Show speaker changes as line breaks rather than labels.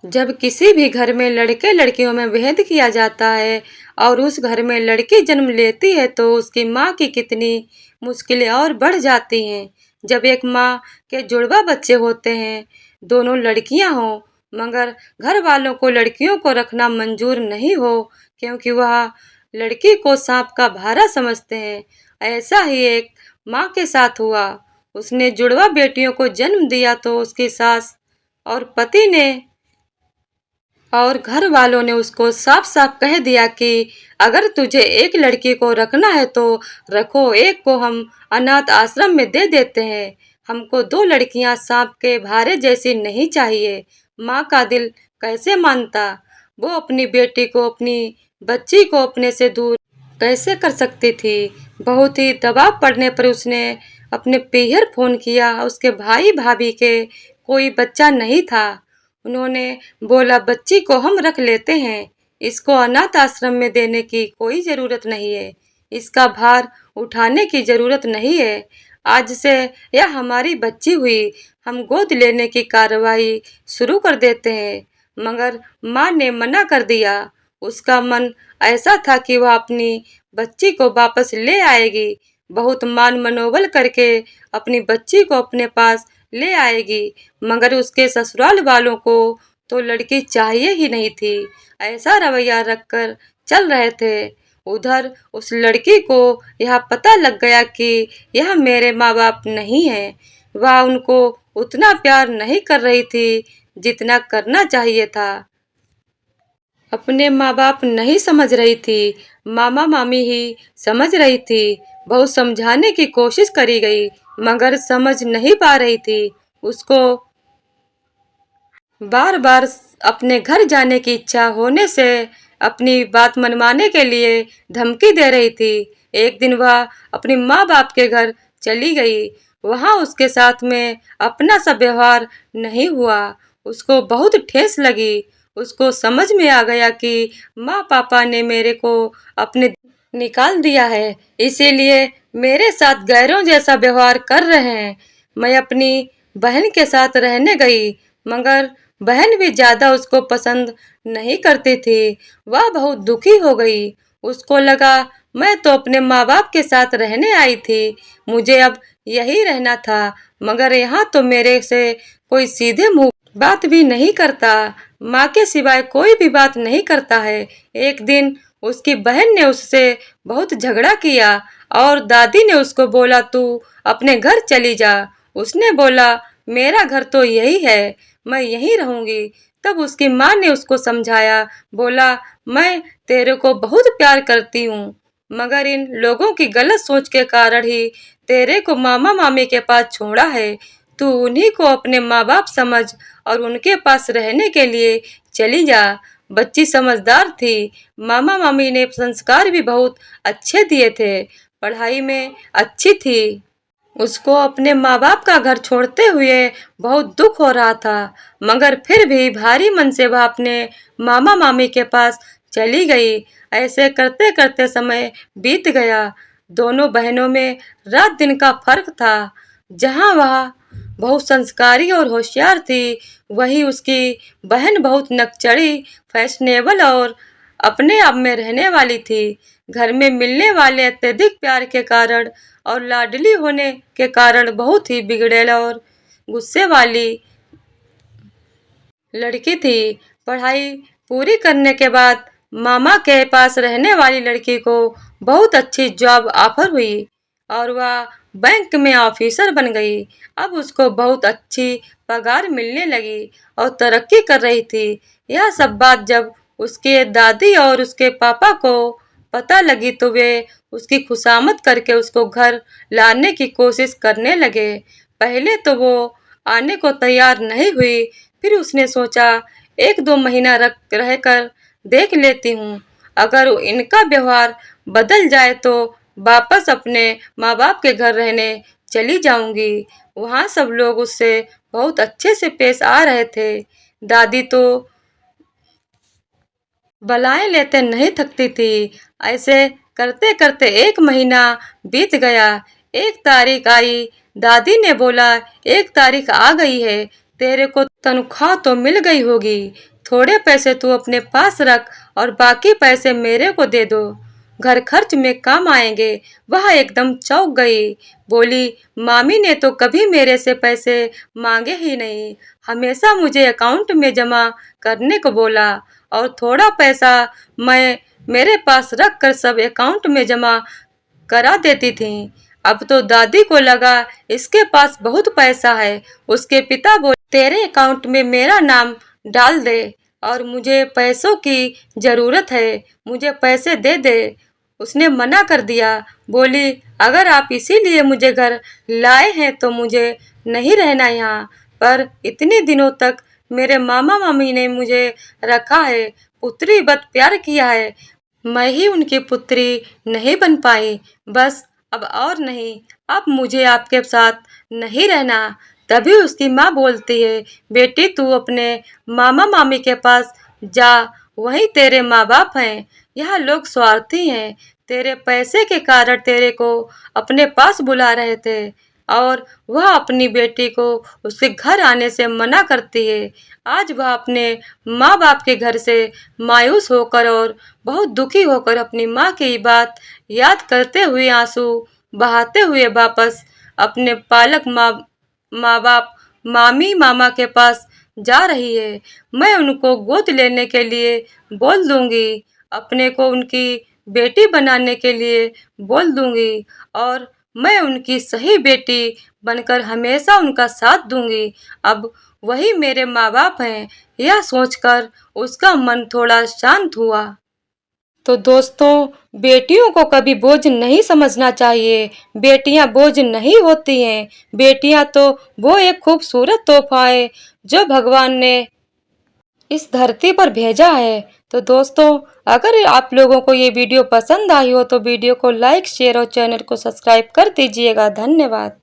जब किसी भी घर में लड़के लड़कियों में भेद किया जाता है और उस घर में लड़की जन्म लेती है तो उसकी माँ की कितनी मुश्किलें और बढ़ जाती हैं। जब एक माँ के जुड़वा बच्चे होते हैं, दोनों लड़कियां हों, मगर घर वालों को लड़कियों को रखना मंजूर नहीं हो क्योंकि वह लड़की को सांप का भारा समझते हैं। ऐसा ही एक माँ के साथ हुआ। उसने जुड़वा बेटियों को जन्म दिया तो उसकी सास और पति ने और घर वालों ने उसको साफ साफ कह दिया कि अगर तुझे एक लड़की को रखना है तो रखो, एक को हम अनाथ आश्रम में दे देते हैं। हमको दो लड़कियां सांप के भारे जैसी नहीं चाहिए। माँ का दिल कैसे मानता? वो अपनी बेटी को, अपनी बच्ची को अपने से दूर कैसे कर सकती थी? बहुत ही दबाव पड़ने पर उसने अपने पीहर फोन किया। उसके भाई भाभी के कोई बच्चा नहीं था। उन्होंने बोला, बच्ची को हम रख लेते हैं, इसको अनाथ आश्रम में देने की कोई जरूरत नहीं है, इसका भार उठाने की जरूरत नहीं है। आज से यह हमारी बच्ची हुई, हम गोद लेने की कार्रवाई शुरू कर देते हैं। मगर माँ ने मना कर दिया। उसका मन ऐसा था कि वह अपनी बच्ची को वापस ले आएगी, बहुत मान मनोबल करके अपनी बच्ची को अपने पास ले आएगी। मगर उसके ससुराल वालों को तो लड़की चाहिए ही नहीं थी, ऐसा रवैया रखकर चल रहे थे। उधर उस लड़की को यह पता लग गया कि यह मेरे माँ बाप नहीं है। वह उनको उतना प्यार नहीं कर रही थी जितना करना चाहिए था। अपने माँ बाप नहीं समझ रही थी, मामा मामी ही समझ रही थी। बहुत समझाने की कोशिश करी गई मगर समझ नहीं पा रही थी। उसको बार बार अपने घर जाने की इच्छा होने से अपनी बात मनवाने के लिए धमकी दे रही थी। एक दिन वह अपनी माँ बाप के घर चली गई। वहाँ उसके साथ में अपना सा व्यवहार नहीं हुआ। उसको बहुत ठेस लगी। उसको समझ में आ गया कि माँ पापा ने मेरे को अपने निकाल दिया है, इसीलिए मेरे साथ गैरों जैसा व्यवहार कर रहे हैं। मैं अपनी बहन के साथ रहने गई मगर बहन भी ज्यादा उसको पसंद नहीं करती थी। वह बहुत दुखी हो गई। उसको लगा मैं तो अपने माँ बाप के साथ रहने आई थी, मुझे अब यही रहना था, मगर यहाँ तो मेरे से कोई सीधे मुंह बात भी नहीं करता, माँ के सिवाय कोई भी बात नहीं करता है। एक दिन उसकी बहन ने उससे बहुत झगड़ा किया और दादी ने उसको बोला तू अपने घर चली जा। उसने बोला मेरा घर तो यही है, मैं यहीं रहूंगी। तब उसकी माँ ने उसको समझाया, बोला मैं तेरे को बहुत प्यार करती हूँ मगर इन लोगों की गलत सोच के कारण ही तेरे को मामा मामी के पास छोड़ा है। तू उन्हीं को अपने माँ बाप समझ और उनके पास रहने के लिए चली जा। बच्ची समझदार थी। मामा मामी ने संस्कार भी बहुत अच्छे दिए थे, पढ़ाई में अच्छी थी। उसको अपने माँ बाप का घर छोड़ते हुए बहुत दुख हो रहा था मगर फिर भी भारी मन से वह अपने मामा मामी के पास चली गई। ऐसे करते करते समय बीत गया। दोनों बहनों में रात दिन का फर्क था। जहाँ वह बहुत संस्कारी और होशियार थी, वही उसकी बहन बहुत नकचड़ी, फैशनेबल और अपने आप में रहने वाली थी। घर में मिलने वाले अत्यधिक प्यार के कारण और लाडली होने के कारण बहुत ही बिगड़ैल और गुस्से वाली लड़की थी। पढ़ाई पूरी करने के बाद मामा के पास रहने वाली लड़की को बहुत अच्छी जॉब ऑफर हुई और वह बैंक में ऑफिसर बन गई। अब उसको बहुत अच्छी पगार मिलने लगी और तरक्की कर रही थी। यह सब बात जब उसके दादी और उसके पापा को पता लगी तो वे उसकी खुशामद करके उसको घर लाने की कोशिश करने लगे। पहले तो वो आने को तैयार नहीं हुई, फिर उसने सोचा एक दो महीना रहकर देख लेती हूँ, अगर इनका व्यवहार बदल जाए तो वापस अपने माँ बाप के घर रहने चली जाऊंगी। वहाँ सब लोग उससे बहुत अच्छे से पेश आ रहे थे। दादी तो बलाएं लेते नहीं थकती थी। ऐसे करते करते एक महीना बीत गया। एक तारीख आई, दादी ने बोला एक तारीख आ गई है, तेरे को तनख्वाह तो मिल गई होगी, थोड़े पैसे तू अपने पास रख और बाकी पैसे मेरे को दे दो, घर खर्च में काम आएंगे। वह एकदम चौंक गई, बोली मामी ने तो कभी मेरे से पैसे मांगे ही नहीं, हमेशा मुझे अकाउंट में जमा करने को बोला और थोड़ा पैसा मैं मेरे पास रख कर सब अकाउंट में जमा करा देती थी। अब तो दादी को लगा इसके पास बहुत पैसा है। उसके पिता बोले तेरे अकाउंट में मेरा नाम डाल दे और मुझे पैसों की जरूरत है, मुझे पैसे दे दे। उसने मना कर दिया, बोली अगर आप इसीलिए मुझे घर लाए हैं तो मुझे नहीं रहना यहाँ पर। इतने दिनों तक मेरे मामा मामी ने मुझे रखा है, पुत्री वत प्यार किया है, मैं ही उनकी पुत्री नहीं बन पाई, बस अब और नहीं, अब मुझे आपके साथ नहीं रहना। तभी उसकी माँ बोलती है बेटी तू अपने मामा मामी के पास जा, वहीं तेरे माँ बाप हैं। यह लोग स्वार्थी हैं, तेरे पैसे के कारण तेरे को अपने पास बुला रहे थे और वह अपनी बेटी को उसके घर आने से मना करती है। आज वह अपने माँ बाप के घर से मायूस होकर और बहुत दुखी होकर अपनी माँ की बात याद करते हुए आंसू बहाते हुए वापस अपने पालक माँ बाप मामी मामा के पास जा रही है। मैं उनको गोद लेने के लिए बोल दूंगी, अपने को उनकी बेटी बनाने के लिए बोल दूंगी और मैं उनकी सही बेटी बनकर हमेशा उनका साथ दूंगी। अब वही मेरे माँ बाप हैं। यह सोचकर उसका मन थोड़ा शांत हुआ। तो दोस्तों, बेटियों को कभी बोझ नहीं समझना चाहिए। बेटियां बोझ नहीं होती हैं। बेटियां तो वो एक खूबसूरत तोहफा है जो भगवान ने इस धरती पर भेजा है। तो दोस्तों, अगर आप लोगों को ये वीडियो पसंद आई हो तो वीडियो को लाइक शेयर और चैनल को सब्सक्राइब कर दीजिएगा। धन्यवाद।